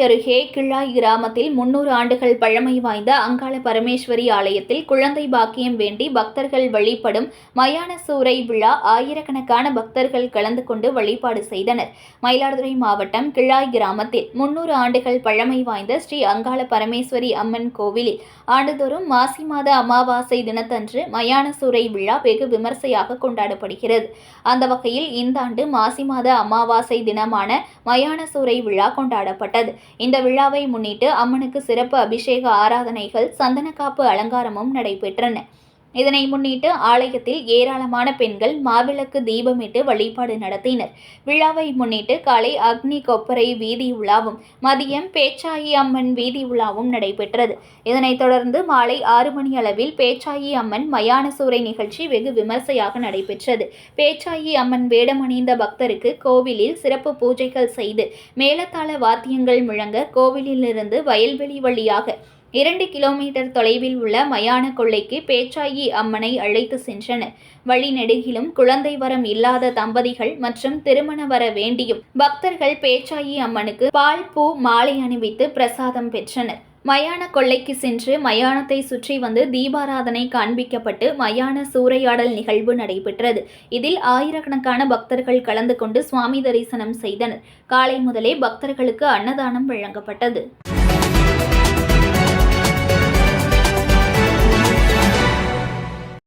அருகே கிள்ளாய் கிராமத்தில் 300 ஆண்டுகள் பழமை வாய்ந்த அங்காள பரமேஸ்வரி ஆலயத்தில் குழந்தை பாக்கியம் வேண்டி பக்தர்கள் வழிபடும் மயான சூறை விழா ஆயிரக்கணக்கான பக்தர்கள் கலந்து கொண்டு வழிபாடு செய்தனர். மயிலாடுதுறை மாவட்டம் கிள்ளாய் கிராமத்தில் 300 ஆண்டுகள் பழமை வாய்ந்த ஸ்ரீ அங்காள பரமேஸ்வரி அம்மன் கோவிலில் ஆண்டுதோறும் மாசி மாத அமாவாசை தினத்தன்று மயான சூறை விழா வெகு விமர்சையாக கொண்டாடப்படுகிறது. அந்த வகையில் இந்த ஆண்டு மாசி மாத அமாவாசை தினமான மயான சூறை விழா கொண்டாடப்பட்டது. இந்த விழாவை முன்னிட்டு அம்மனுக்கு சிறப்பு அபிஷேக ஆராதனைகள், சந்தனக்காப்பு அலங்காரமும் நடைபெற்றன. இதனை முன்னிட்டு ஆலயத்தில் ஏராளமான பெண்கள் மாவிளக்கு தீபமிட்டு வழிபாடு நடத்தினர். விழாவை முன்னிட்டு காலை அக்னி கொப்பரை வீதி உலாவும், மதியம் பேச்சாயி அம்மன் வீதி உலாவும் நடைபெற்றது. இதனைத் தொடர்ந்து மாலை 6 மணி அளவில் பேச்சாயி அம்மன் மயான சூறை நிகழ்ச்சி வெகு விமர்சையாக நடைபெற்றது. பேச்சாயி அம்மன் வேடமணிந்த பக்தருக்கு கோவிலில் சிறப்பு பூஜைகள் செய்து மேளதாள வாத்தியங்கள் முழங்க கோவிலிலிருந்து வயல்வெளி வழியாக 2 கிலோமீட்டர் தொலைவில் உள்ள மயான கொள்ளைக்கு பேச்சாயி அம்மனை அழைத்து சென்றனர். வழிநெடுகிலும் குழந்தை வரம் இல்லாத தம்பதிகள் மற்றும் திருமண வர வேண்டியும் பக்தர்கள் பேச்சாயி அம்மனுக்கு பால், பூ, மாலை அணிவித்து பிரசாதம் பெற்றனர். மயான கொள்ளைக்கு சென்று மயானத்தை சுற்றி வந்து தீபாராதனை காண்பிக்கப்பட்டு மயான சூறையாடல் நிகழ்வு நடைபெற்றது. இதில் ஆயிரக்கணக்கான பக்தர்கள் கலந்து கொண்டு சுவாமி தரிசனம் செய்தனர். காலை முதலே பக்தர்களுக்கு அன்னதானம் வழங்கப்பட்டது.